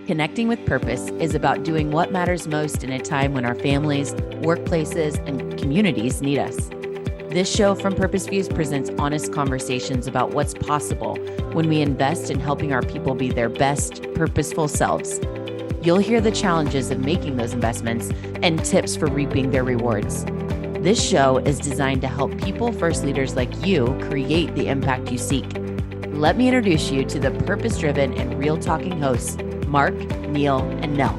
Connecting with purpose is about doing what matters most in a time when our families, workplaces, and communities need us. This show from Purpose Views presents honest conversations about what's possible when we invest in helping our people be their best, purposeful selves. You'll hear the challenges of making those investments and tips for reaping their rewards. This show is designed to help people-first leaders like you create the impact you seek. Let me introduce you to the purpose-driven and real-talking hosts, Mark, Neil, and Nell.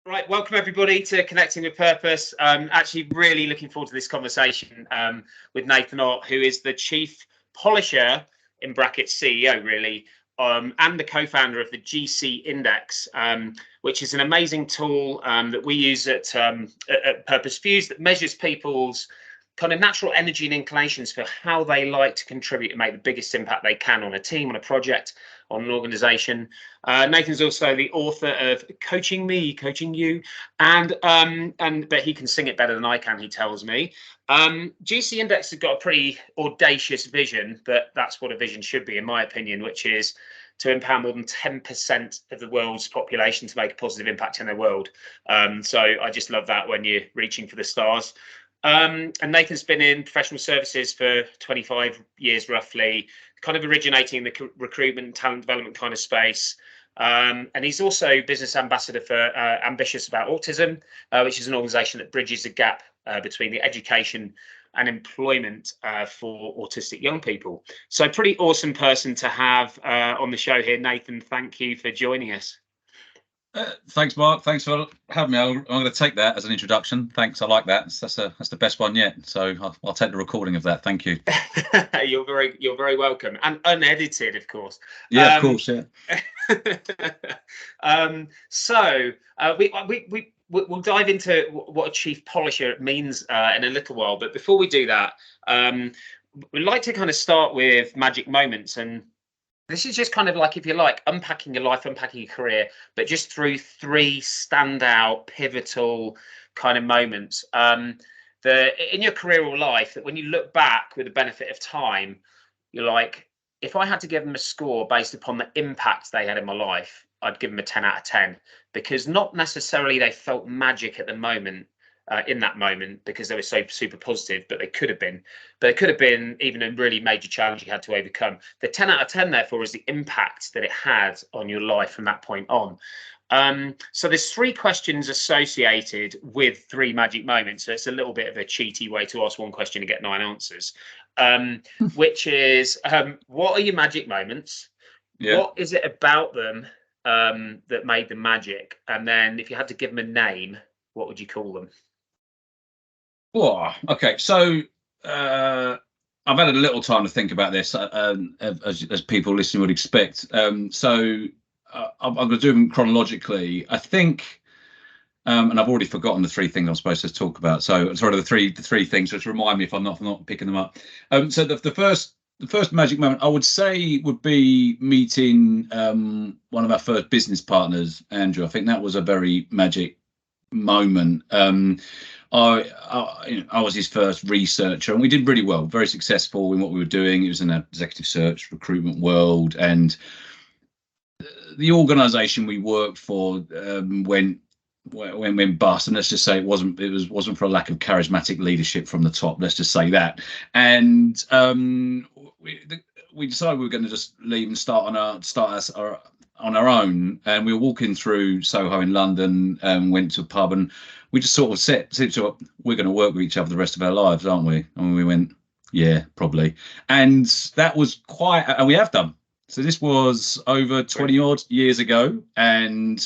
Right, welcome everybody to Connecting with Purpose. Actually really looking forward to this conversation with Nathan Ott, who is the Chief Polisher, in brackets CEO really, and the co-founder of the GC Index, which is an amazing tool that we use at Purpose Views that measures people's kind of natural energy and inclinations for how they like to contribute and make the biggest impact they can on a team, on a project, on an organization. Nathan's also the author of Coaching Me, Coaching You, and but he can sing it better than I can, he tells me. GC Index has got a pretty audacious vision, but that's what a vision should be, in my opinion, which is to empower more than 10% of the world's population to make a positive impact in their world. So I just love that when you're reaching for the stars. And Nathan's been in professional services for 25 years roughly, kind of originating in the recruitment and talent development kind of space. And he's also business ambassador for Ambitious About Autism, which is an organization that bridges the gap between the education and employment for autistic young people. So pretty awesome person to have on the show here. Nathan, thank you for joining us. Thanks, Mark. Thanks for having me. I'm going to take that as an introduction. Thanks. I like that. That's the best one yet. So I'll take the recording of that. Thank you. You're very welcome, and unedited, of course. Yeah, of course. Yeah. So we'll dive into what a chief polisher means in a little while. But before we do that, we'd like to kind of start with magic moments. And this is just kind of like, if you like, unpacking your life, unpacking your career, but just through three standout, pivotal kind of moments that in your career or life, that when you look back with the benefit of time, you're like, if I had to give them a score based upon the impact they had in my life, I'd give them a 10 out of 10, because not necessarily they felt magic at the moment, in that moment, because they were so super positive, but they could have been. But it could have been even a really major challenge you had to overcome. The 10 out of 10, therefore, is the impact that it had on your life from that point on. So there's three questions associated with three magic moments. So it's a little bit of a cheaty way to ask one question and get 9 answers, which is, what are your magic moments? Yeah. What is it about them that made them magic? And then if you had to give them a name, what would you call them? Oh, okay. So I've had a little time to think about this, as people listening would expect. So I'm going to do them chronologically. I think, and I've already forgotten the three things I'm supposed to talk about. So sort of the three things. Just remind me if I'm not picking them up. So the first magic moment I would say would be meeting one of our first business partners, Andrew. I think that was a very magic moment. I was his first researcher, and we did really well, very successful in what we were doing. It was in an executive search recruitment world, and the organisation we worked for went bust. And let's just say it wasn't for a lack of charismatic leadership from the top. Let's just say that. And we decided we were going to just leave and start on our own. And we were walking through Soho in London, and went to a pub, and we just sort of said, we're going to work with each other the rest of our lives, aren't we? And we went, yeah, probably. And that was and we have done. So this was over 20 odd years ago, and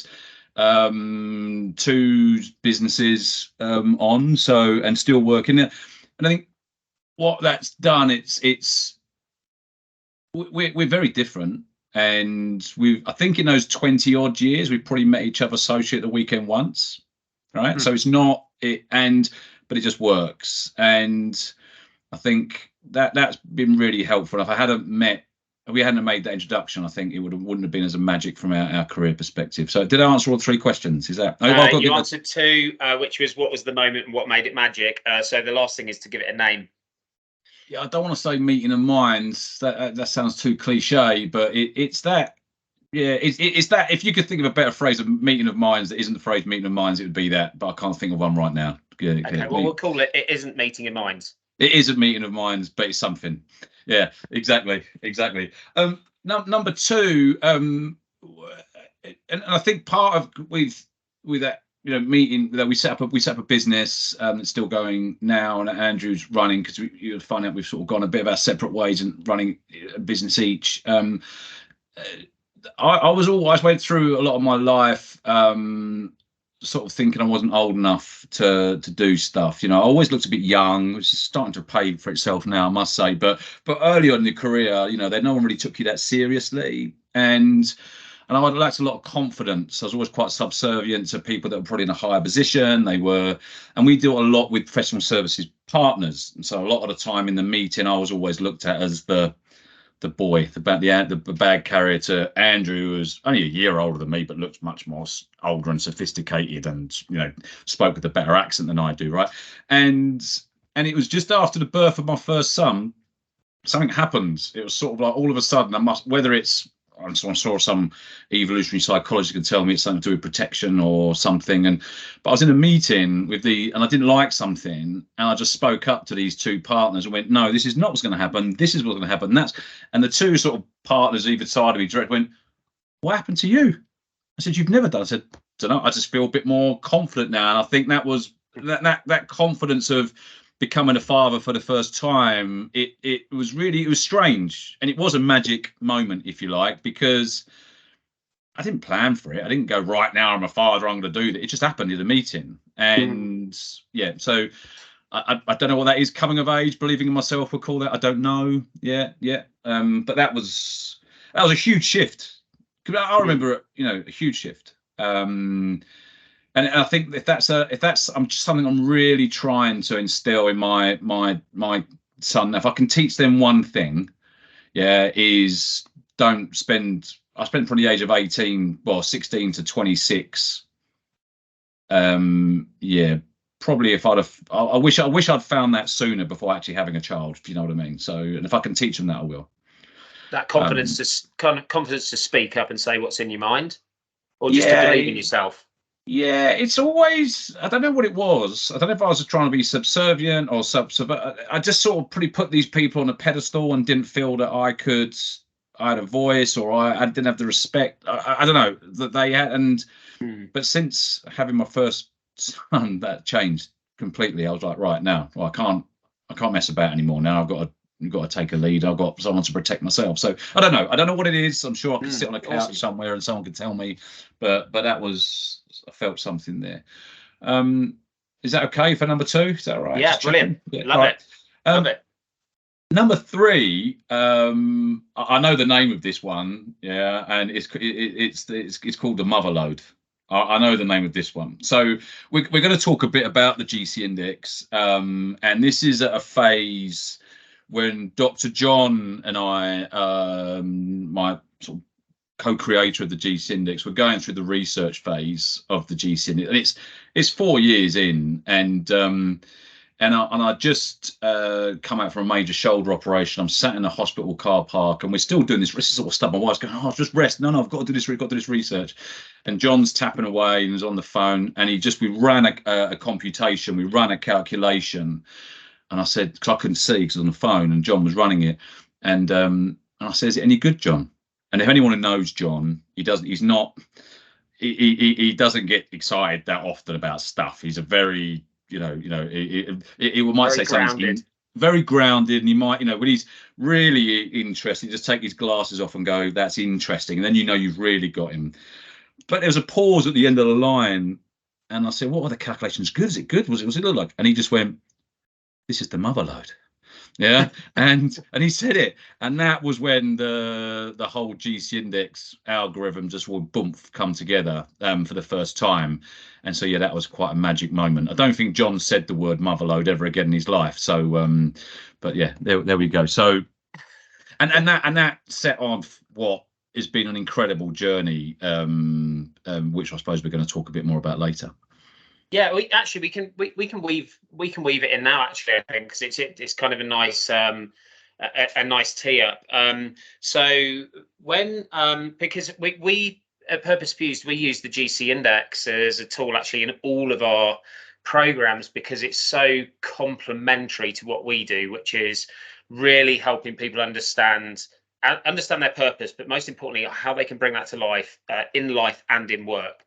2 businesses on, and still working. And I think what that's done, we're very different. And I think in those 20 odd years, we've probably met each other socially at the weekend once. Right. So it's not it, but it just works. And I think that's been really helpful. If I hadn't met we hadn't made that introduction, I think it wouldn't have been as a magic from our career perspective. So did I answer all 3 questions? Is that? You answered 2, which was what was the moment and what made it magic. So the last thing is to give it a name. Yeah, I don't want to say meeting of minds. That sounds too cliche, but it's that. Yeah, it's that. If you could think of a better phrase of meeting of minds that isn't the phrase meeting of minds, it would be that. But I can't think of one right now. Okay, well, we'll call it. It isn't meeting of minds. It is a meeting of minds, but it's something. Yeah, exactly. Number 2, and I think part of with that, meeting that we set up a business that's still going now, and Andrew's running, because you'll find out we've sort of gone a bit of our separate ways and running a business each. I went through a lot of my life sort of thinking I wasn't old enough to do stuff. I always looked a bit young, which is starting to pay for itself now, I must say. But early on in the career, no one really took you that seriously, and I lacked a lot of confidence. I was always quite subservient to people that were probably in a higher position. And we deal a lot with professional services partners, and so a lot of the time in the meeting, I was always looked at as the boy, the bag carrier to Andrew, who was only a year older than me, but looked much more older and sophisticated, and spoke with a better accent than I do, right? And it was just after the birth of my first son, something happened. It was sort of like all of a sudden, whether it's I saw some evolutionary psychologist can tell me it's something to do with protection or something. But I was in a meeting and I didn't like something, and I just spoke up to these 2 partners and went, no, this is not what's going to happen. This is what's going to happen. And the 2 sort of partners either side of me direct went, what happened to you? I said, you've never done. I said, don't know. I just feel a bit more confident now. And I think that was that confidence of becoming a father for the first time. It was strange, and it was a magic moment, if you like, because I didn't plan for it. I didn't go, right now I'm a father, I'm going to do that. It just happened in a meeting, and so I don't know what that is. Coming of age, believing in myself, we'll call that. I don't know. But that was a huge shift. I remember a huge shift. And I think if that's something I'm really trying to instill in my son. If I can teach them one thing, is don't spend. I spent from the age of 16 to 26. Probably if I wish I'd found that sooner before actually having a child. If you know what I mean. So, and if I can teach them that, I will. That confidence to speak up and say what's in your mind, or just to believe in yourself. Yeah, it's always, I don't know what it was. I don't know if I was trying to be subservient or but I just sort of put these people on a pedestal and didn't feel that I had a voice, or I didn't have the respect. I don't know that they had. But since having my first son, that changed completely. I was like, right now, I can't mess about anymore. Now I've got to take a lead. I've got someone to protect myself. So I don't know what it is. I'm sure I can sit on a couch somewhere and someone can tell me, but that was, I felt something there. Is that okay for number 2? Is that all right? Yeah, brilliant. Love it. Love it. Number 3, I know the name of this one, and it's called the Motherload. I know the name of this one. So we're going to talk a bit about the GC index, and this is at a phase when Dr. John and I, my sort of co-creator of the GC index, we're going through the research phase of the GC index, and it's 4 years in, and I just come out from a major shoulder operation. I'm sat in a hospital car park, and we're still doing this sort of stuff. My wife's going, just rest. No, I've got to do this. We've got to do this research. And John's tapping away and he's on the phone, and we ran a computation, we ran a calculation. And I said, because I couldn't see because I was on the phone, and John was running it. And I said, is it any good, John? And if anyone who knows John, he doesn't get excited that often about stuff. He's a very, he might say something very grounded, and he might, when he's really interested, just take his glasses off and go, that's interesting. And then you've really got him. But there was a pause at the end of the line, and I said, what were the calculations? Good? Is it good? Was it look like? And he just went, this is the Motherload. Yeah, and he said it, and that was when the whole GC index algorithm just would come together for the first time. And so that was quite a magic moment. I don't think John said the word Motherload ever again in his life. So but there we go. So And that set off what has been an incredible journey, which I suppose we're going to talk a bit more about later. Yeah, we can weave it in now, actually, I think, because it's kind of a nice a nice tee up. So when because we at Purpose Fused, we use the GC index as a tool actually in all of our programs, because it's so complementary to what we do, which is really helping people understand their purpose, but most importantly how they can bring that to life in life and in work.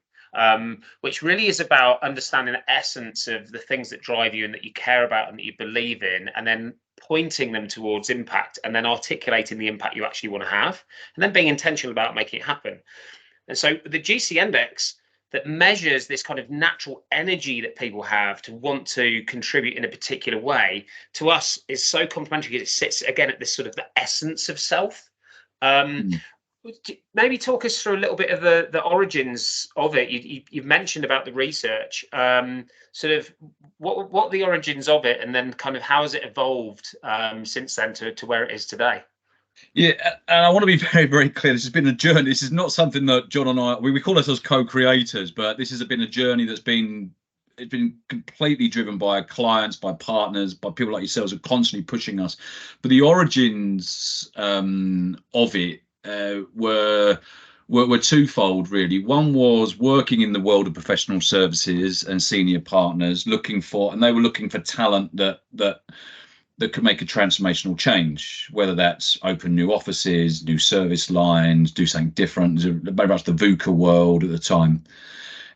Which really is about understanding the essence of the things that drive you and that you care about and that you believe in, and then pointing them towards impact, and then articulating the impact you actually want to have, and then being intentional about making it happen. And so the GC index that measures this kind of natural energy that people have to want to contribute in a particular way, to us is so complementary because it sits again at this sort of the essence of self. Maybe talk us through a little bit of the origins of it. You've mentioned about the research, sort of what are the origins of it, and then kind of how has it evolved since then to where it is today? Yeah, and I want to be very, very clear. This has been a journey. This is not something that John and I, we call ourselves co-creators, but this has been a journey that's been completely driven by clients, by partners, by people like yourselves who are constantly pushing us. But the origins of it were twofold, really. One was working in the world of professional services and senior partners, and they were looking for talent that could make a transformational change, whether that's open new offices, new service lines, do something different, very much the VUCA world at the time.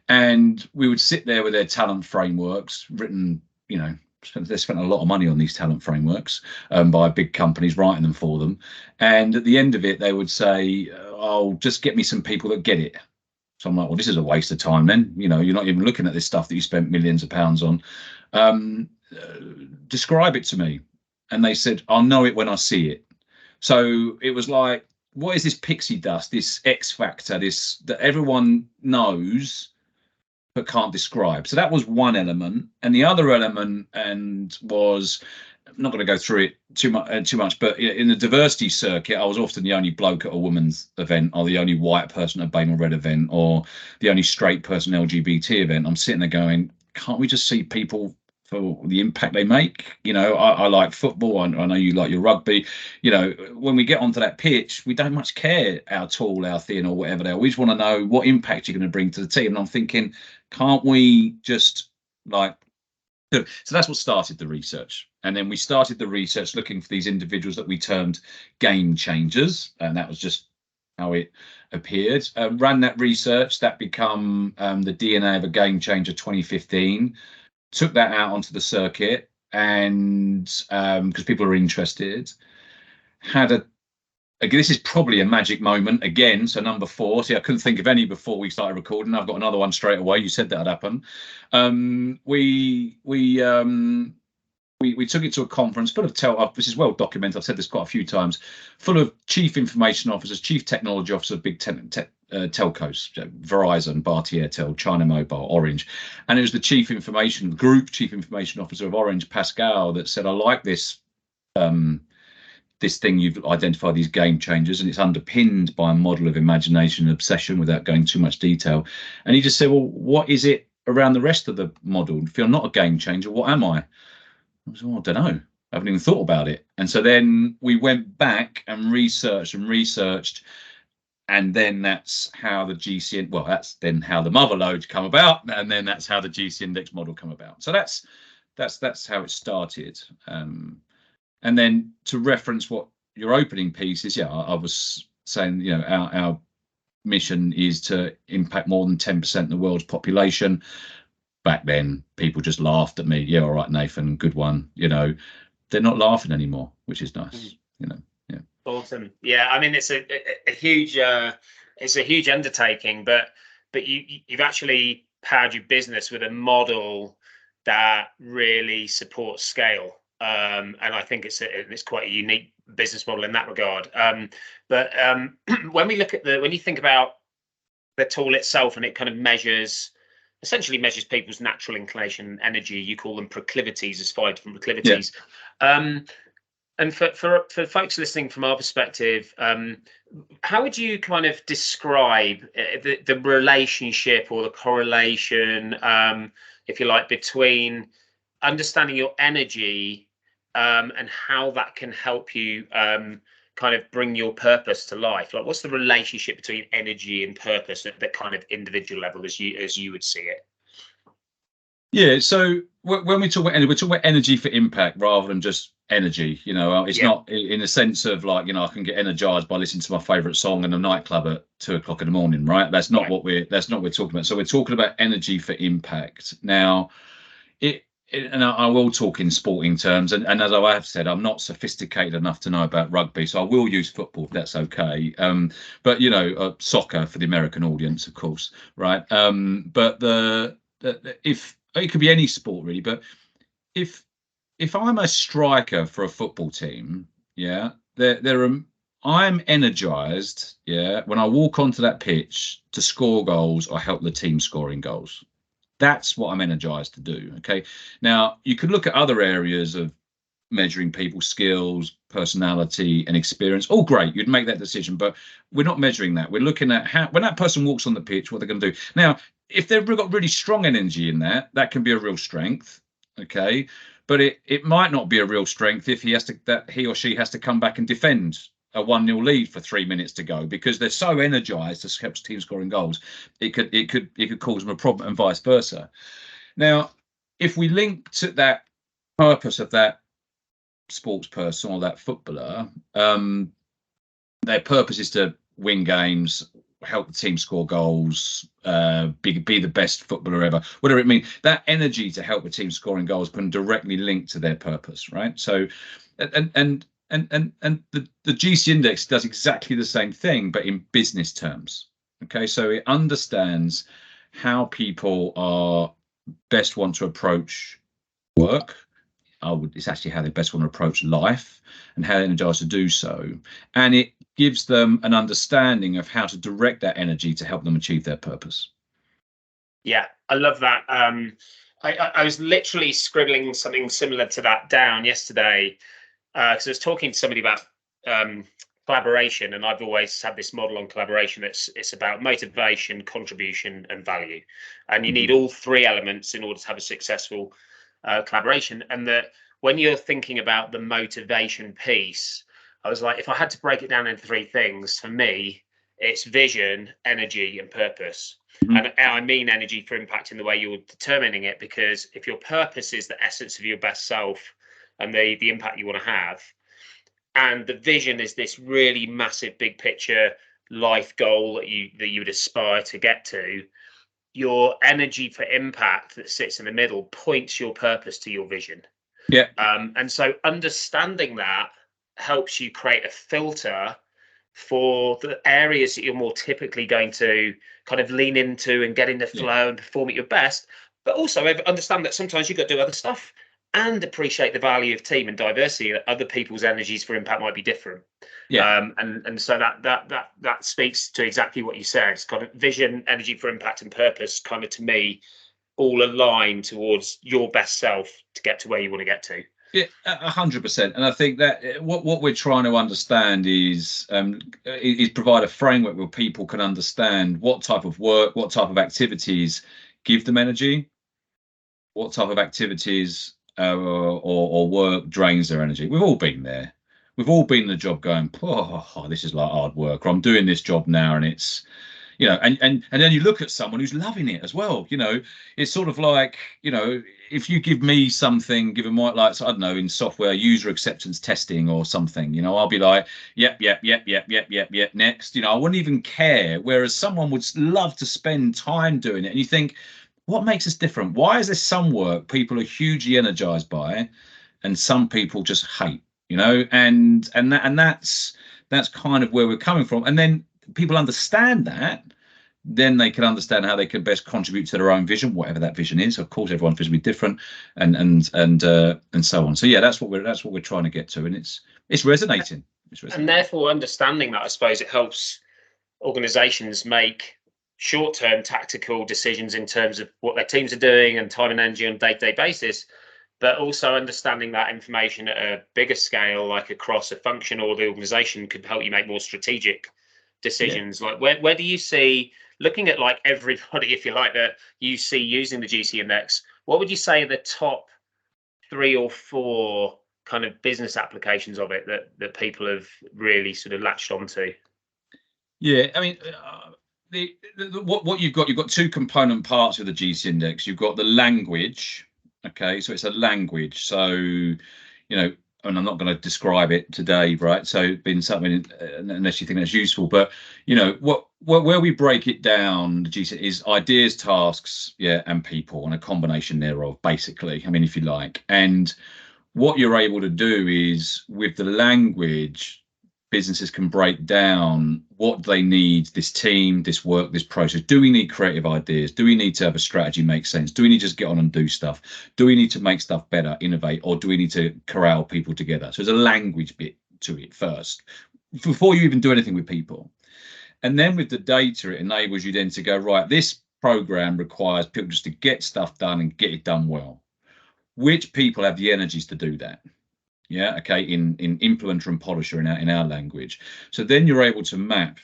And we would sit there with their talent frameworks written, they spent a lot of money on these talent frameworks by big companies writing them for them. And at the end of it, they would say, "Oh, just get me some people that get it." So I'm like, well, this is a waste of time then. You're not even looking at this stuff that you spent millions of pounds on. Describe it to me. And they said, "I'll know it when I see it." So it was like, what is this pixie dust, this X factor, this that everyone knows but can't describe? So that was one element. And the other element was, I'm not going to go through it too much, but in the diversity circuit, I was often the only bloke at a women's event, or the only white person at a BAME or Red event, or the only straight person at LGBT event. I'm sitting there going, can't we just see people for the impact they make? I like football. I know you like your rugby. When we get onto that pitch, we don't much care how tall, how thin, or whatever they are. We just want to know what impact you're going to bring to the team. And I'm thinking, can't we just so that's what started the research. And then we started the research looking for these individuals that we termed game changers, and that was just how it appeared. Ran that research, that become the DNA of a Game Changer 2015. Took that out onto the circuit, and because people are interested, this is probably a magic moment again. So number 4. See, I couldn't think of any before we started recording. I've got another one straight away. You said that'd happen. We took it to a conference full of this is well documented. I've said this quite a few times. Full of chief information officers, chief technology officers, big telcos, Verizon, Bharti Airtel, China Mobile, Orange, and it was the group chief information officer of Orange, Pascal, that said, "I like this." This thing you've identified, these game changers, and it's underpinned by a model of imagination and obsession, without going too much detail. And he just said, "Well, what is it around the rest of the model? If you're not a game changer, what am I?" I was, "Well, I don't know. I haven't even thought about it." And so then we went back and researched, and then that's how the GC, that's then how the Motherload come about, and then that's how the GC index model come about. So that's how it started. And then to reference what your opening piece is, I was saying, our mission is to impact more than 10% of the world's population. Back then, people just laughed at me. "Yeah, all right, Nathan, good one." They're not laughing anymore, which is nice. Yeah. Awesome. Yeah, I mean, it's a huge undertaking, but you've actually powered your business with a model that really supports scale. And I think it's quite a unique business model in that regard. But when you think about the tool itself, and it kind of essentially measures people's natural inclination and energy, you call them proclivities, as 5 different proclivities. Yeah. And for folks listening from our perspective, how would you kind of describe the relationship or the correlation, if you like, between understanding your energy and how that can help you kind of bring your purpose to life? Like, what's the relationship between energy and purpose at the kind of individual level as you would see it? Yeah, so when we talk about energy, we're talking about energy for impact rather than just energy. It's Yeah. not in the sense of like, I can get energized by listening to my favorite song in a nightclub at 2 o'clock in the morning, right? That's not Right. what we're talking about. So we're talking about energy for impact. Now, and I will talk in sporting terms, and as I have said, I'm not sophisticated enough to know about rugby, so I will use football if that's okay. But soccer for the American audience, of course, right? But if it could be any sport really, but if I'm a striker for a football team, yeah, I'm energized, yeah, when I walk onto that pitch to score goals or help the team scoring goals. That's what I'm energized to do. Okay. Now you could look at other areas of measuring people's skills, personality, and experience. Oh, great. You'd make that decision, but we're not measuring that. We're looking at how, when that person walks on the pitch, what they're going to do. Now, if they've got really strong energy in that can be a real strength. Okay. But it might not be a real strength if he or she has to come back and defend a 1-0 lead for 3 minutes to go because they're so energized to help team scoring goals. It could cause them a problem and vice versa. Now, if we link to that purpose of that sports person or that footballer, their purpose is to win games, help the team score goals, be the best footballer ever, whatever it means. That energy to help the team scoring goals can directly link to their purpose, right? So, and the GC index does exactly the same thing, but in business terms. Okay, so it understands how people are best want to approach work. It's actually how they best want to approach life and how they're energized to do so. And it gives them an understanding of how to direct that energy to help them achieve their purpose. Yeah, I love that. I was literally scribbling something similar to that down yesterday because I was talking to somebody about collaboration, and I've always had this model on collaboration. It's about motivation, contribution, and value, and you need all three elements in order to have a successful collaboration. And that when you're thinking about the motivation piece, I was like, if I had to break it down into three things, for me, it's vision, energy, and purpose. And I mean energy for impact in the way you're determining it, because if your purpose is the essence of your best self and the impact you want to have, and the vision is this really massive big picture life goal that you would aspire to get to, your energy for impact that sits in the middle points your purpose to your vision. Yeah. And so understanding that helps you create a filter for the areas that you're more typically going to kind of lean into and get in the flow and perform at your best, but also understand that sometimes you've got to do other stuff and appreciate the value of team and diversity. That other people's energies for impact might be different. And so that speaks to exactly what you said. It's kind of vision, energy for impact, and purpose kind of, to me, all align towards your best self to get to where you want to get to. Yeah, 100%. And I think that what we're trying to understand is provide a framework where people can understand what type of work, what type of activities give them energy, what type of activities or work drains their energy. We've all been there. We've all been in the job going, oh, this is like hard work, or I'm doing this job now and it's, and then you look at someone who's loving it as well. It's sort of like, if you give me something, given my, like, I don't know, in software, user acceptance testing or something, I'll be like, yep, next. I wouldn't even care. Whereas someone would love to spend time doing it. And you think, what makes us different? Why is there some work people are hugely energized by and some people just hate, and that's kind of where we're coming from. And then people understand that, then they can understand how they can best contribute to their own vision, whatever that vision is. Of course, everyone's vision will be different, and so on. So yeah, that's what we're trying to get to, and it's resonating. And therefore, understanding that, I suppose, it helps organisations make short-term tactical decisions in terms of what their teams are doing and time and energy on a day-to-day basis. but also understanding that information at a bigger scale, like across a function or the organization, could help you make more strategic decisions. Like where do you see, looking at like everybody, if you like, that you see using the GC index, what would you say are the top 3 or 4 kind of business applications of it that people have really sort of latched onto? Yeah, I mean, what you've got 2 component parts of the GC index. You've got the language. Okay, so it's a language. So, you know, and I'm not going to describe it today, right? So it's been something, unless you think that's useful. But you know, where we break it down, the GC is ideas, tasks, yeah, and people, and a combination thereof, basically. I mean, if you like. And what you're able to do is, with the language, businesses can break down what they need, this team, this work, this process. Do we need creative ideas? Do we need to have a strategy make sense? Do we need to just get on and do stuff? Do we need to make stuff better, innovate, or do we need to corral people together? So there's a language bit to it first, before you even do anything with people. And then with the data, it enables you then to go, right, this program requires people just to get stuff done and get it done well. Which people have the energies to do that? Yeah, okay, in implementer and polisher in our language. So then you're able to map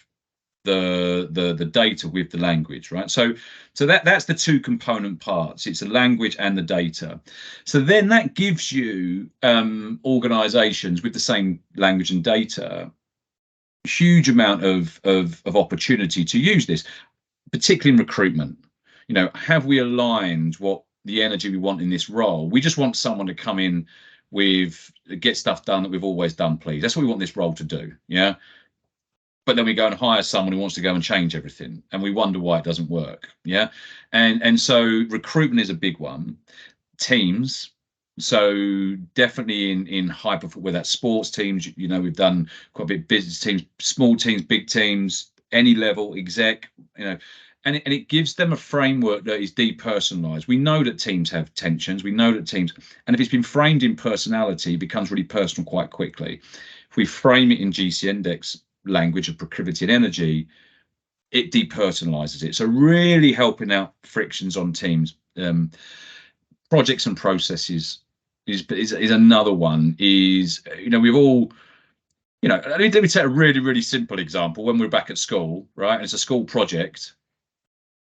the data with the language, right? So that's the 2 component parts. It's the language and the data. So then that gives you organizations with the same language and data huge amount of opportunity to use this, particularly in recruitment. You know, have we aligned what the energy we want in this role? We just want someone to come in with get stuff done that we've always done, please. That's what we want this role to do. Yeah. But then we go and hire someone who wants to go and change everything, and we wonder why it doesn't work. Yeah. And so recruitment is a big one. Teams. So definitely in high performance, whether that's sports teams, you know, we've done quite a bit, business teams, small teams, big teams, any level, exec, you know, and it gives them a framework that is depersonalized. We know that teams have tensions. We know that teams, and if it's been framed in personality, it becomes really personal quite quickly. If we frame it in GC index language of proclivity and energy, it depersonalizes it. So really helping out frictions on teams. Projects and processes is another one. Is, you know, we've all, you know, let me take a really simple example. When we're back at school, right, and it's a school project.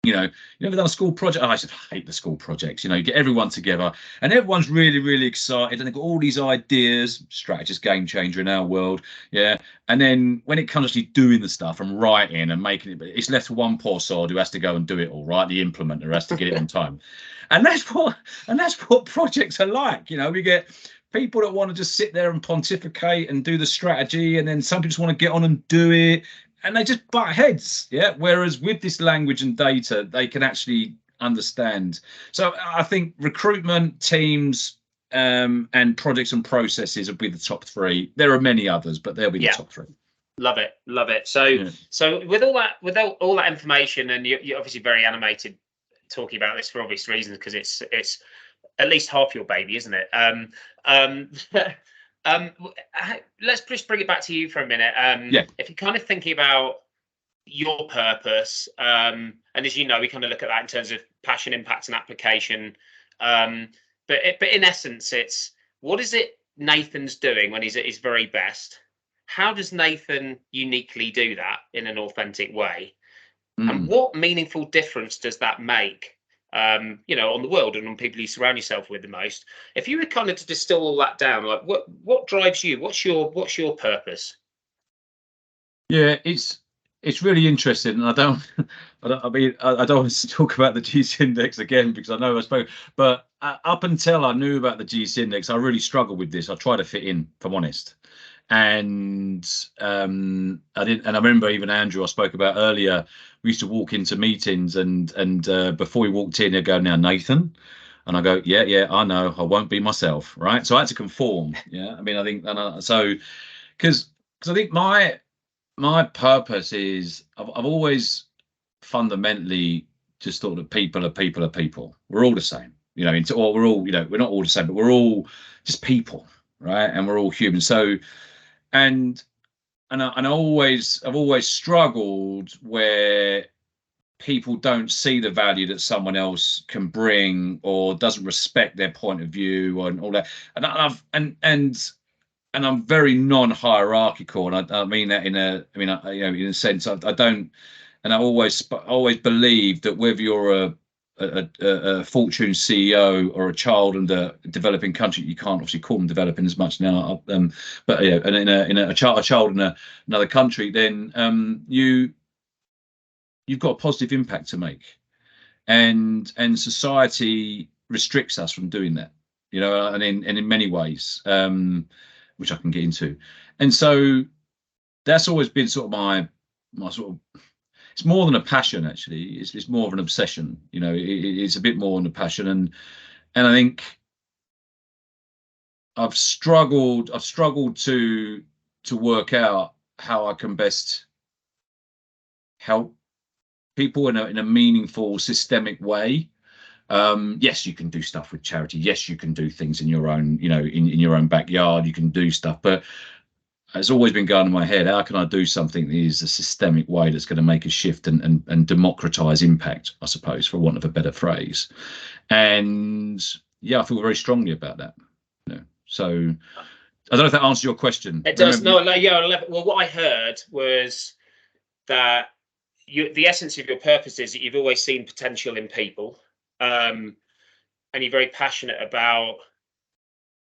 You know, you ever done a school project? Oh, I just hate the school projects. You know, you get everyone together and everyone's really excited and they've got all these ideas. Strategist, game changer in our world. Yeah. And then when it comes to actually doing the stuff and writing and making it, it's left to one poor sod who has to go and do it all, right? The implementer has to get it on time. And that's what projects are like. You know, we get people that want to just sit there and pontificate and do the strategy, and then some people just want to get on and do it. And they just butt heads, yeah. Whereas with this language and data, they can actually understand. So I think recruitment, teams, and projects and processes will be the top 3. There are many others, but they'll be the top 3. Love it. So with all that information, and you're obviously very animated talking about this for obvious reasons, because it's at least half your baby, isn't it? Let's just bring it back to you for a minute. If you're kind of thinking about your purpose, and as you know, we kind of look at that in terms of passion, impact, and application. But in essence, it's, what is it Nathan's doing when he's at his very best? How does Nathan uniquely do that in an authentic way? And what meaningful difference does that make? You know, on the world and on people you surround yourself with the most. If you were kind of to distill all that down, like what drives you? What's your purpose? Yeah, it's really interesting, and I don't want to talk about the GC index again, because I know I spoke, but up until I knew about the GC index, I really struggled with this. I tried to fit in, if I'm honest. And I didn't. And I remember even Andrew, I spoke about earlier, we used to walk into meetings, and before we walked in, they'd go, "Now, Nathan," and I go, "Yeah, I know, I won't be myself," right? So I had to conform. Yeah, I mean, I think, so because I think my purpose is, I've always fundamentally just thought that people are people. We're all the same, you know. Or we're all, you know, we're not all the same, but we're all just people, right? And we're all human. So. And I've always struggled where people don't see the value that someone else can bring, or doesn't respect their point of view and all that. And I'm very non-hierarchical, and I mean that in a, I mean, in a sense, I don't, and I always believe that whether you're a Fortune CEO or a child in a developing country, you can't obviously call them developing as much now, but and in a child in another country, then you've got a positive impact to make, and society restricts us from doing that, and in many ways, which I can get into. And so that's always been sort of my sort of, it's more than a passion, actually. It's more of an obsession. It's a bit more than a passion, and I think I've struggled to work out how I can best help people in a meaningful, systemic way. Yes, you can do stuff with charity. Yes, you can do things in your own, in your own backyard. You can do stuff, but it's always been going in my head, how can I do something that is a systemic way that's going to make a shift and democratize impact, I suppose, for want of a better phrase. And yeah, I feel very strongly about that. So I don't know if that answers your question. It does. No, yeah. Well, what I heard was that the essence of your purpose is that you've always seen potential in people, and you're very passionate about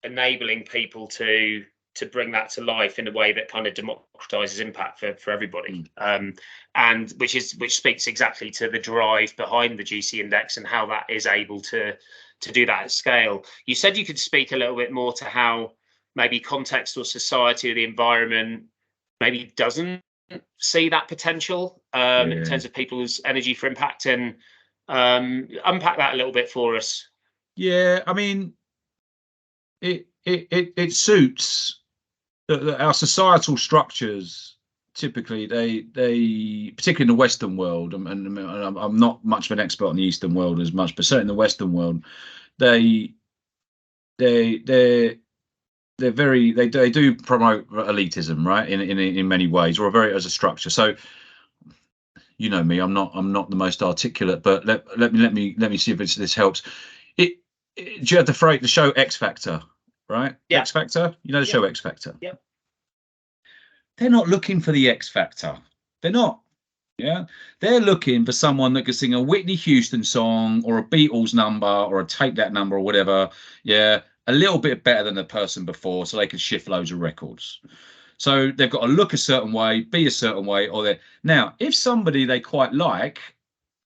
enabling people to bring that to life in a way that kind of democratizes impact for everybody, and which speaks exactly to the drive behind the GC index and how that is able to do that at scale. You said you could speak a little bit more to how maybe context or society or the environment maybe doesn't see that potential in terms of people's energy for impact, and unpack that a little bit for us. Yeah, I mean, it suits our societal structures. Typically, they particularly in the Western world, and I'm not much of an expert on the Eastern world as much, but certainly in the Western world, they do promote elitism, right? In many ways, or as a structure. So, you know me, I'm not the most articulate, but let me see if this helps. Do you have the show X Factor, right? Yeah. X Factor, the show X Factor. Yeah. They're not looking for the X Factor. They're not. Yeah. They're looking for someone that could sing a Whitney Houston song or a Beatles number or a Take That number or whatever. Yeah. A little bit better than the person before, so they can shift loads of records. So they've got to look a certain way, be a certain way, now, if somebody they quite like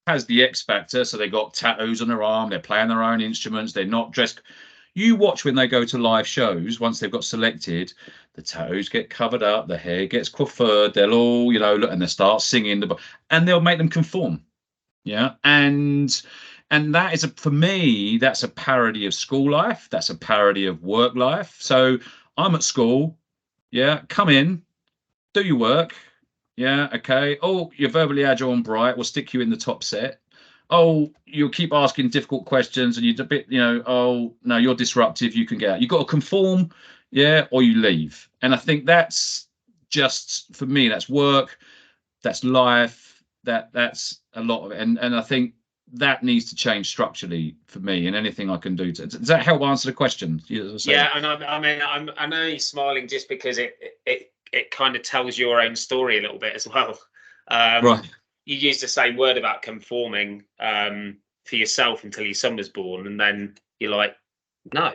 has the X Factor, so they got tattoos on their arm, they're playing their own instruments, they're not dressed. You watch when they go to live shows, once they've got selected, the tattoos get covered up, the hair gets coiffured, they'll all, look, and they start singing, and they'll make them conform. Yeah. And that is, for me, that's a parody of school life. That's a parody of work life. So I'm at school. Yeah. Come in, do your work. Yeah. Okay. Oh, you're verbally agile and bright. We'll stick you in the top set. Oh, you'll keep asking difficult questions and you're a bit, oh, no, you're disruptive. You can get out. You've got to conform. Yeah. Or you leave. And I think that's just, for me, that's work. That's life. That's a lot of it. And I think that needs to change structurally for me, and anything I can do does that help answer the question? Yeah. And I'm only smiling just because it kind of tells your own story a little bit as well. Right. You used the same word about conforming for yourself until your son was born, and then you're like, no,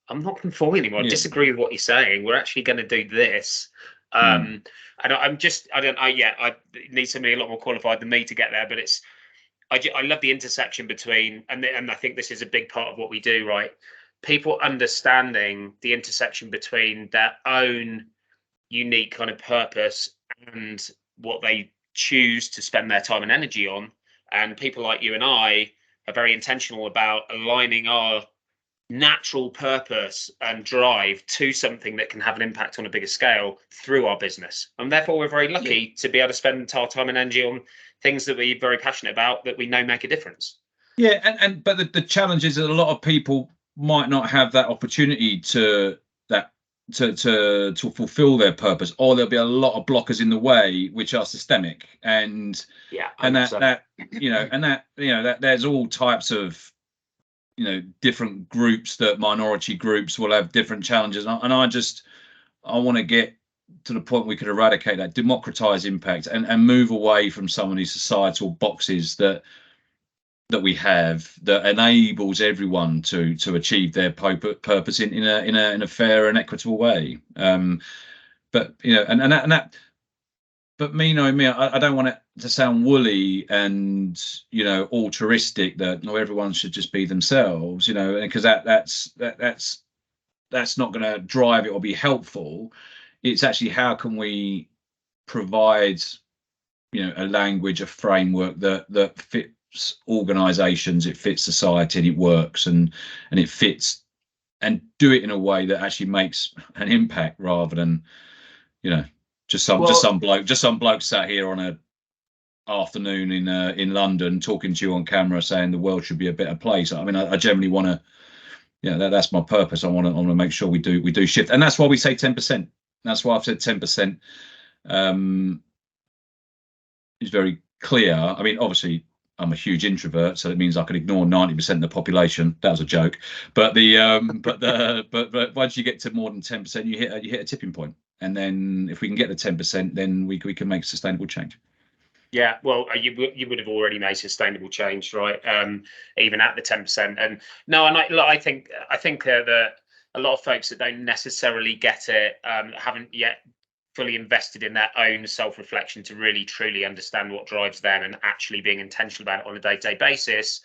I'm not conforming anymore. I disagree with what you're saying. We're actually going to do this. And it needs somebody a lot more qualified than me to get there, but I love the intersection between, and I think this is a big part of what we do, right? People understanding the intersection between their own unique kind of purpose and what they choose to spend their time and energy on. And people like you and I are very intentional about aligning our natural purpose and drive to something that can have an impact on a bigger scale through our business. And therefore we're very lucky to be able to spend our time and energy on things that we're very passionate about, that we know make a difference. Yeah. But the challenge is that a lot of people might not have that opportunity to to fulfill their purpose, or there'll be a lot of blockers in the way which are systemic. And Yeah, 100%. and that there's all types of different groups, that minority groups will have different challenges, and I want to get to the point we could eradicate that, democratize impact, and move away from some of these societal boxes that we have, that enables everyone to achieve their purpose in a fair and equitable way. But but me knowing me, I don't want it to sound woolly and altruistic, that everyone should just be themselves, because that's not going to drive it or be helpful. It's actually, how can we provide a language, a framework that fits organizations, it fits society, and it works, and it fits, and do it in a way that actually makes an impact, rather than just some bloke sat here on a afternoon in London talking to you on camera saying the world should be a better place. I mean, I generally want to, that's my purpose. I want to make sure we do shift, and that's why we say 10%. That's why I've said 10%. Is very clear. I mean, obviously, I'm a huge introvert, so it means I can ignore 90% of the population. That was a joke, but but once you get to more than 10%, you hit a tipping point, and then if we can get to 10%, then we can make sustainable change. Yeah, well, you would have already made sustainable change, right? Even at the 10%. And no, and I think that a lot of folks that don't necessarily get it haven't yet fully invested in their own self-reflection to really truly understand what drives them, and actually being intentional about it on a day-to-day basis,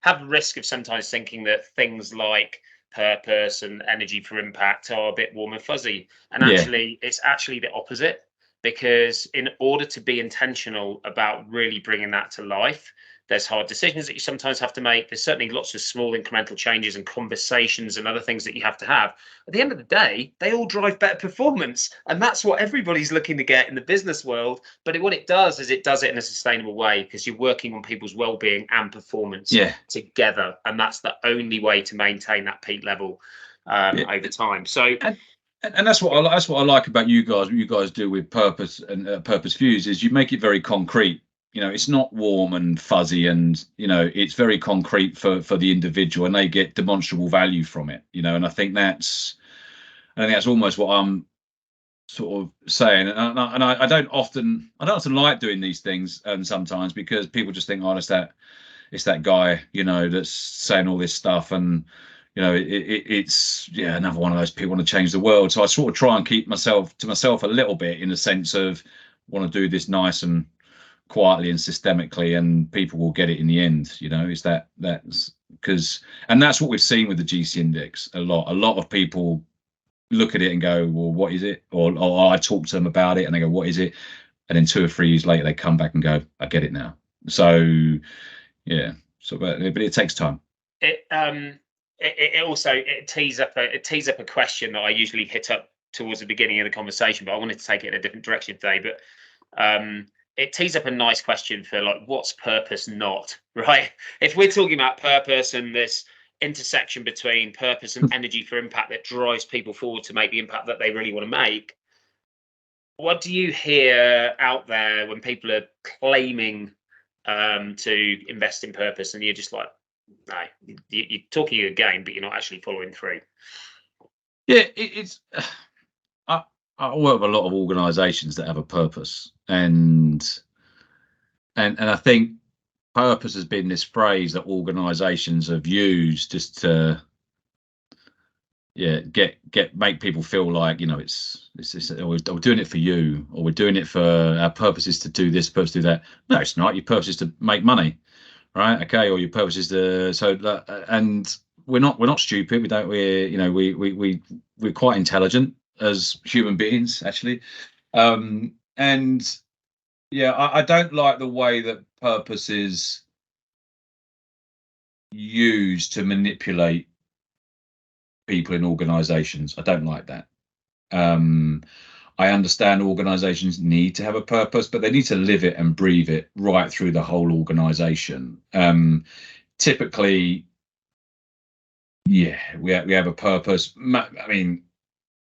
have the risk of sometimes thinking that things like purpose and energy for impact are a bit warm and fuzzy. And actually, it's actually the opposite. Because in order to be intentional about really bringing that to life, there's hard decisions that you sometimes have to make. There's certainly lots of small incremental changes and conversations and other things that you have to have. At the end of the day, they all drive better performance. And that's what everybody's looking to get in the business world. But what it does is it does it in a sustainable way, because you're working on people's well-being and performance together. And that's the only way to maintain that peak level over time. So. And that's what I like about you guys. What you guys do with purpose and Purpose Fuse is you make it very concrete. It's not warm and fuzzy, and it's very concrete for the individual, and they get demonstrable value from it. And I think that's almost what I'm sort of saying. And I don't often like doing these things, and sometimes, because people just think, oh, it's that guy, that's saying all this stuff, and it's another one of those people want to change the world. So I sort of try and keep myself a little bit, in the sense of want to do this nice and quietly and systemically, and people will get it in the end. That's because, and that's what we've seen with the GC index a lot of people look at it and go, well, what is it? Or I talk to them about it and they go, what is it? And then 2 or 3 years later they come back and go, I get it now. So but it takes time. It also tees up a question that I usually hit up towards the beginning of the conversation, but I wanted to take it in a different direction today. But it tees up a nice question for, like, what's purpose not, right? If we're talking about purpose and this intersection between purpose and energy for impact that drives people forward to make the impact that they really want to make, what do you hear out there when people are claiming to invest in purpose, and you're just like, no, you're talking a game, but you're not actually following through? Yeah, it's. I work with a lot of organisations that have a purpose, and I think purpose has been this phrase that organisations have used just to make people feel like, it's we're doing it for you, or we're doing it for our purpose is to do this, purpose to do that. No, it's not. Your purpose is to make money. Right. Okay. Or your purpose is and we're not stupid. We're quite intelligent as human beings, actually. I don't like the way that purpose is used to manipulate people in organizations. I don't like that. I understand organizations need to have a purpose, but they need to live it and breathe it right through the whole organization. Typically, we have a purpose. I mean,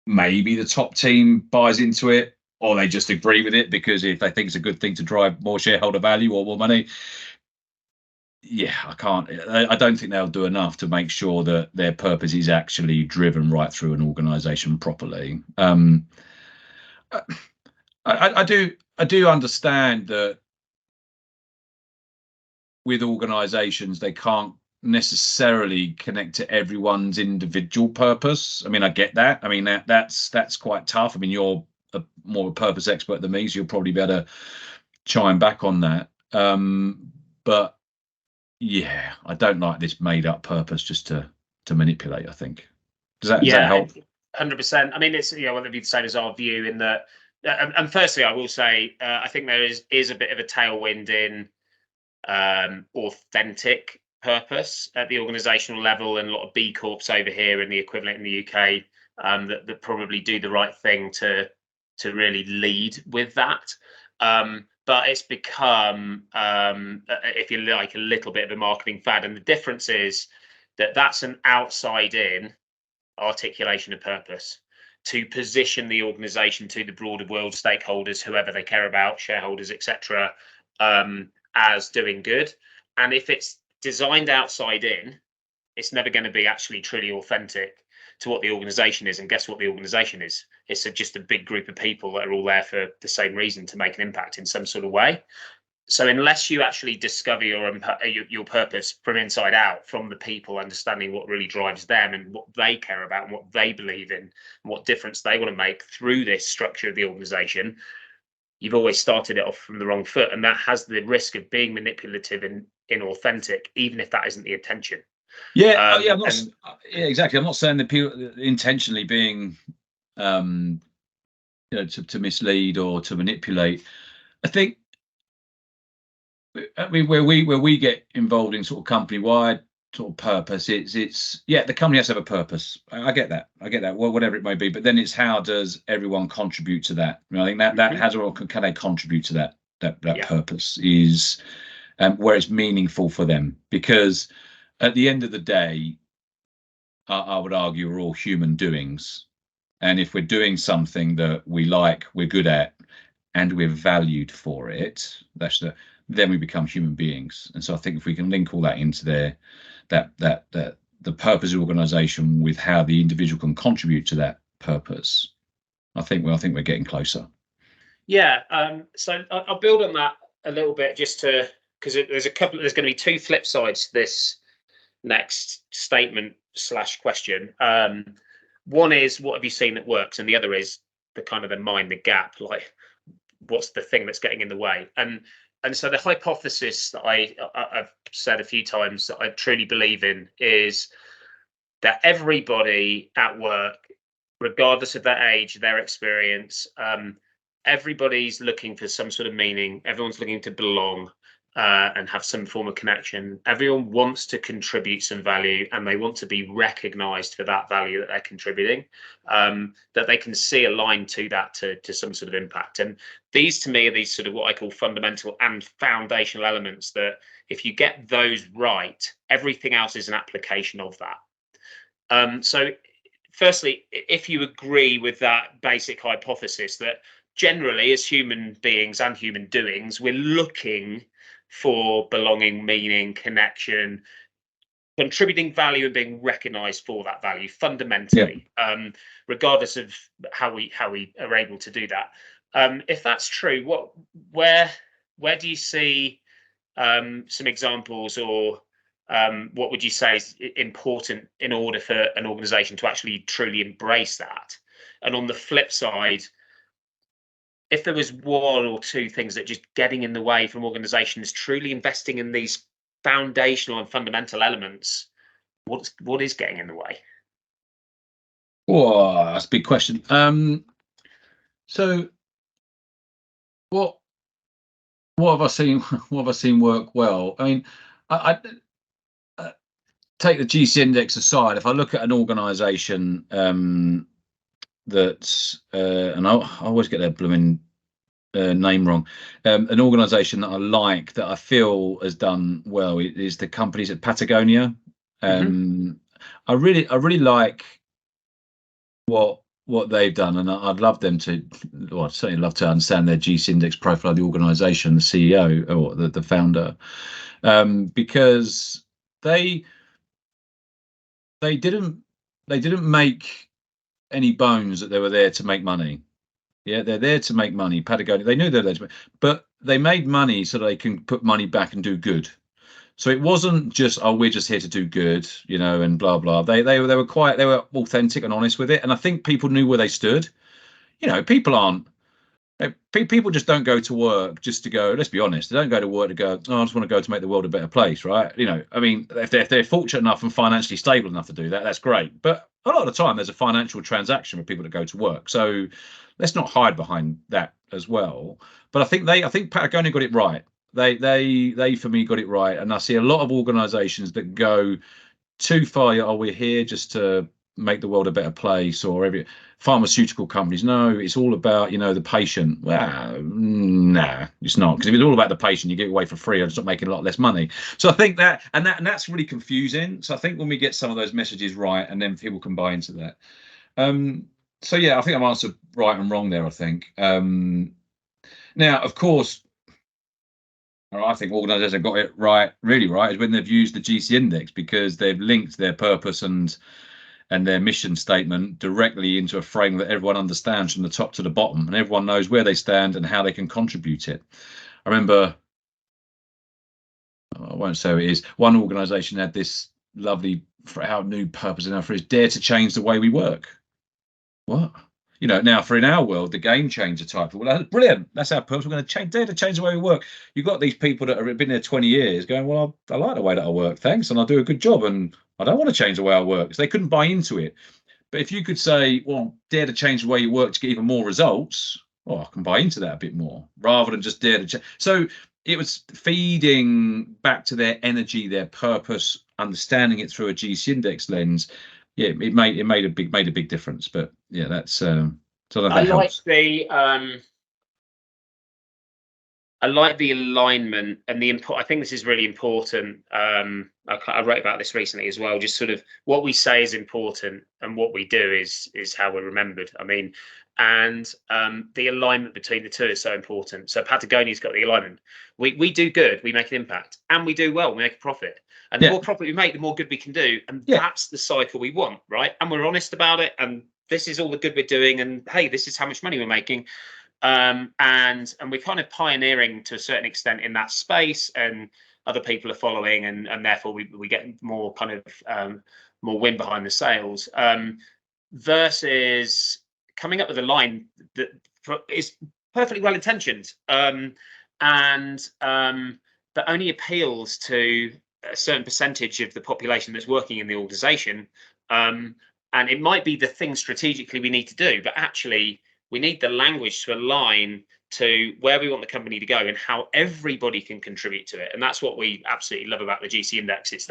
maybe the top team buys into it, or they just agree with it because if they think it's a good thing to drive more shareholder value or more money. Yeah, I don't think they'll do enough to make sure that their purpose is actually driven right through an organization properly. I do understand that with organizations they can't necessarily connect to everyone's individual purpose. I mean, I get that. I mean, that's quite tough. I mean, you're more a purpose expert than me, so you'll probably be able to chime back on that. But yeah, I don't like this made up purpose just to manipulate, I think. Does that help? 100%. I mean, it's, whether it be the same as our view in that, and firstly, I will say, I think there is a bit of a tailwind in authentic purpose at the organizational level, and a lot of B Corps over here and the equivalent in the UK that probably do the right thing to really lead with that. But it's become, if you like, a little bit of a marketing fad. And the difference is that that's an outside-in articulation of purpose to position the organization to the broader world stakeholders, whoever they care about, shareholders, etc., as doing good. And if it's designed outside in, it's never going to be actually truly authentic to what the organization is. And guess what the organization is? It's just a big group of people that are all there for the same reason, to make an impact in some sort of way. So unless you actually discover your purpose from inside out, from the people understanding what really drives them and what they care about and what they believe in and what difference they want to make through this structure of the organization, you've always started it off from the wrong foot. And that has the risk of being manipulative and inauthentic, even if that isn't the intention. Yeah, exactly. I'm not saying that people intentionally being, to mislead or to manipulate. I think, I mean, where we get involved in sort of company-wide sort of purpose, it's the company has to have a purpose. I get that. Well, whatever it may be, but then it's how does everyone contribute to that? I think that has, or can they contribute to that purpose is where it's meaningful for them, because at the end of the day, I would argue we're all human doings. And if we're doing something that we like, we're good at, and we're valued for it, then we become human beings. And so I think if we can link all that into the purpose of organization with how the individual can contribute to that purpose, I think we're getting closer. Yeah. So I'll build on that a little bit, just because there's going to be two flip sides to this next statement / question. One is, what have you seen that works, and the other is the mind the gap, like what's the thing that's getting in the way. And so the hypothesis that I've said a few times that I truly believe in is that everybody at work, regardless of their age, their experience, everybody's looking for some sort of meaning. Everyone's looking to belong and have some form of connection. Everyone wants to contribute some value, and they want to be recognized for that value that they're contributing, that they can see aligned to that, to some sort of impact. And these, to me, are these sort of what I call fundamental and foundational elements that if you get those right, everything else is an application of that. So firstly, if you agree with that basic hypothesis that generally as human beings and human doings, we're looking for belonging, meaning, connection, contributing value, and being recognized for that value fundamentally, regardless of how we are able to do that. If that's true, where do you see some examples, or what would you say is important in order for an organization to actually truly embrace that? And on the flip side, if there was one or two things that just getting in the way from organizations truly investing in these foundational and fundamental elements, what is getting in the way? Oh, that's a big question. So what have I seen? What have I seen work well? I mean, I take the GC index aside. If I look at an organization that, and I always get their blooming name wrong, an organization that I like, that I feel has done well, is the companies at Patagonia. I really like what what they've done, and I'd love them to, well, I'd certainly love to understand their GC index profile of the organisation, the CEO or the founder, because they didn't make any bones that they were there to make money. Yeah, they're there to make money. Patagonia, they knew they were there to make, but they made money so they can put money back and do good. So it wasn't just, oh, we're just here to do good, you know, and blah blah. They were authentic and honest with it, and I think people knew where they stood. You know, people just don't go to work just to go. Let's be honest, they don't go to work to go, oh, I just want to go to make the world a better place, right? You know, I mean, if they're fortunate enough and financially stable enough to do that, that's great. But a lot of the time, there's a financial transaction with people that go to work. So let's not hide behind that as well. But I think Patagonia got it right. They for me got it right, and I see a lot of organisations that go too far. Oh, we're here just to make the world a better place, or every pharmaceutical companies. No, it's all about, you know, the patient. Well, nah, it's not, because if it's all about the patient, you get away for free and start making a lot less money. So I think that's really confusing. So I think when we get some of those messages right, and then people can buy into that. So yeah, I think I've answered right and wrong there, I think. Now, of course, I think organisations have got it right, really right, is when they've used the GC index, because they've linked their purpose and their mission statement directly into a frame that everyone understands from the top to the bottom, and everyone knows where they stand and how they can contribute it. I remember, I won't say who it is, one organisation had this lovely, for our new purpose in our phrase, dare to change the way we work. What? You know, now for in our world, the game changer type. Well, that's brilliant. That's our purpose. We're going to dare to change the way we work. You've got these people that have been there 20 years going, well, I like the way that I work, thanks, and I do a good job, and I don't want to change the way I work. So they couldn't buy into it. But if you could say, well, dare to change the way you work to get even more results, well, I can buy into that a bit more, rather than just dare to change. So it was feeding back to their energy, their purpose, understanding it through a GC index lens. Yeah, it made a big difference. But yeah, that's so that I like helps. I like the alignment and the input. I think this is really important. I wrote about this recently as well. Just sort of what we say is important, and what we do is how we're remembered. I mean, and the alignment between the two is so important. So Patagonia's got the alignment. We do good, we make an impact, and we do well, we make a profit. And the more profit we make, the more good we can do. And that's the cycle we want, right? And we're honest about it. And this is all the good we're doing. And hey, this is how much money we're making. And we're kind of pioneering to a certain extent in that space, and other people are following, and therefore we get more kind of more wind behind the sails, versus coming up with a line that is perfectly well intentioned, and that only appeals to a certain percentage of the population that's working in the organization, and it might be the thing strategically we need to do, but actually we need the language to align to where we want the company to go and how everybody can contribute to it. And that's what we absolutely love about the GC index. It's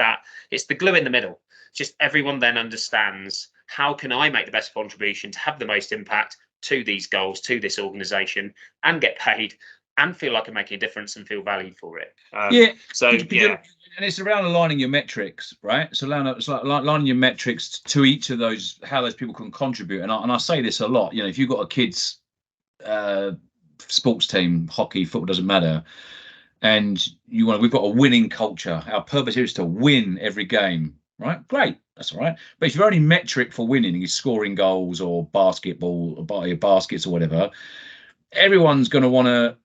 the glue in the middle. Just everyone then understands, how can I make the best contribution to have the most impact to these goals, to this organization, and get paid and feel like I'm making a difference and feel valued for it. And it's around aligning your metrics, right? So it's like aligning your metrics to each of those, how those people can contribute. And I say this a lot, you know, if you've got a kid's sports team, hockey, football, doesn't matter, and we've got a winning culture. Our purpose here is to win every game, right? Great, that's all right. But if your only metric for winning is scoring goals or basketball or buy your baskets or whatever, everyone's going to want to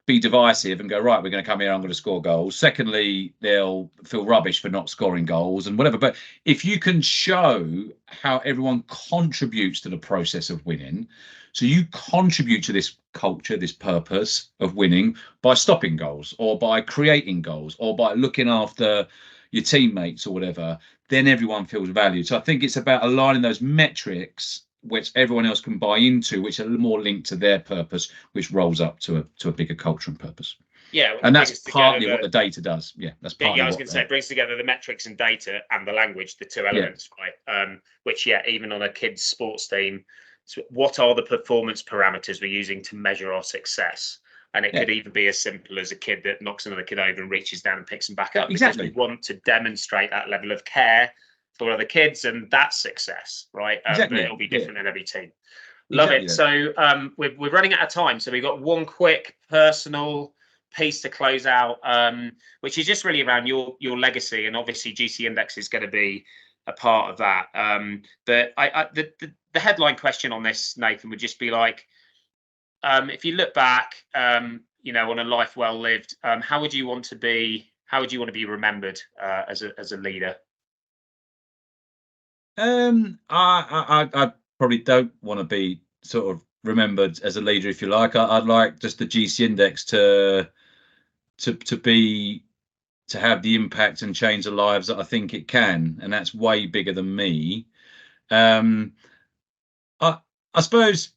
be divisive and go, right, we're going to come here, I'm going to score goals. Secondly, they'll feel rubbish for not scoring goals and whatever. But if you can show how everyone contributes to the process of winning, so you contribute to this culture, this purpose of winning by stopping goals or by creating goals or by looking after your teammates or whatever, then everyone feels valued. So I think it's about aligning those metrics which everyone else can buy into, which are more linked to their purpose, which rolls up to a bigger culture and purpose. Yeah, and that's partly what the data does. Yeah, that's partly. Yeah, I was going to say, it brings together the metrics and data and the language, the two elements, right? Which, even on a kid's sports team, so what are the performance parameters we're using to measure our success? And it could even be as simple as a kid that knocks another kid over and reaches down and picks them back up. Exactly. Because we want to demonstrate that level of care for other kids, and that's success, right? Exactly. But it'll be different in every team. Love Exactly it. So we're running out of time, so we've got one quick personal piece to close out, which is just really around your legacy, and obviously GC Index is going to be a part of that. But the headline question on this, Nathan, would just be like, if you look back, you know, on a life well lived, how would you want to be? How would you want to be remembered as a leader? I probably don't want to be sort of remembered as a leader, if you like. I'd like just the GC Index to have the impact and change the lives that I think it can, and that's way bigger than me. I suppose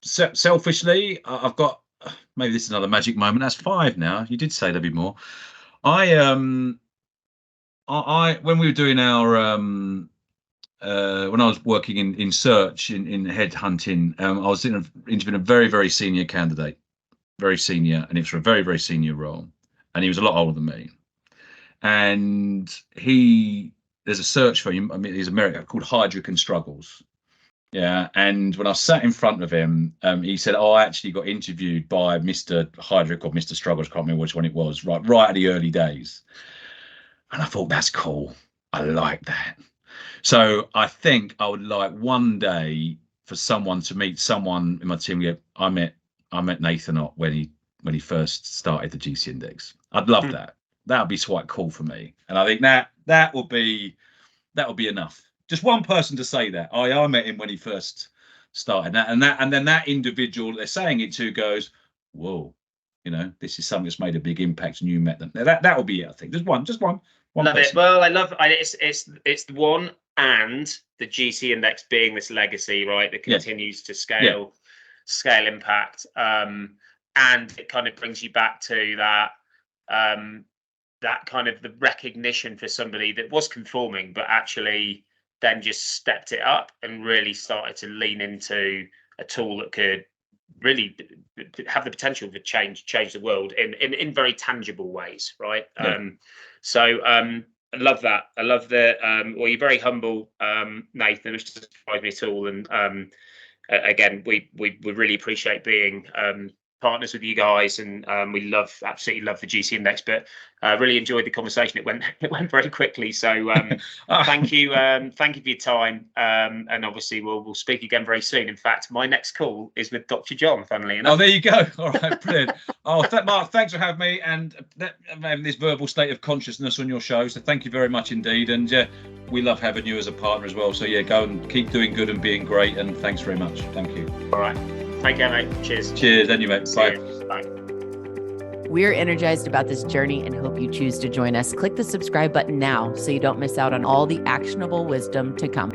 selfishly, I've got, maybe this is another magic moment. That's 5 now. You did say there'd be more. I when we were doing our when I was working in search in headhunting, I was interviewing a very, very senior candidate, very senior, and it was for a very, very senior role, and he was a lot older than me. And there's a search for him. I mean, he's American, called Heidrick and Struggles. Yeah, and when I sat in front of him, he said, "Oh, I actually got interviewed by Mr. Heidrick or Mr. Struggles. Can't remember which one it was. Right at the early days." And I thought, that's cool. I like that. So I think I would like one day for someone to meet someone in my team. Yeah, I met Nathan Ott when he first started the GC Index. I'd love that. That would be quite cool for me. And I think that would be enough. Just one person to say that. I met him when he first started. And then that individual they're saying it to goes, whoa, you know, this is something that's made a big impact and you met them. That would be it, I think. Just one. Love person. It. Well, I love it's the one, and the GC Index being this legacy, right, that continues to scale impact, and it kind of brings you back to that that kind of the recognition for somebody that was conforming, but actually then just stepped it up and really started to lean into a tool that could really have the potential to change the world in very tangible ways, right? I love that. I love that. Well, you're very humble, Nathan, which doesn't surprise me at all. And again, we really appreciate being partners with you guys, and we absolutely love the GC Index. But really enjoyed the conversation. It went very quickly. So thank you for your time. And obviously we'll speak again very soon. In fact, my next call is with Dr. John, funnily enough. Oh, there you go. All right, brilliant. Mark, thanks for having me and having this verbal state of consciousness on your show. So thank you very much indeed. And we love having you as a partner as well. So go and keep doing good and being great. And thanks very much. Thank you. All right. Take care, mate. Cheers. Cheers. And you, mate. Bye. Bye. We're energized about this journey and hope you choose to join us. Click the subscribe button now so you don't miss out on all the actionable wisdom to come.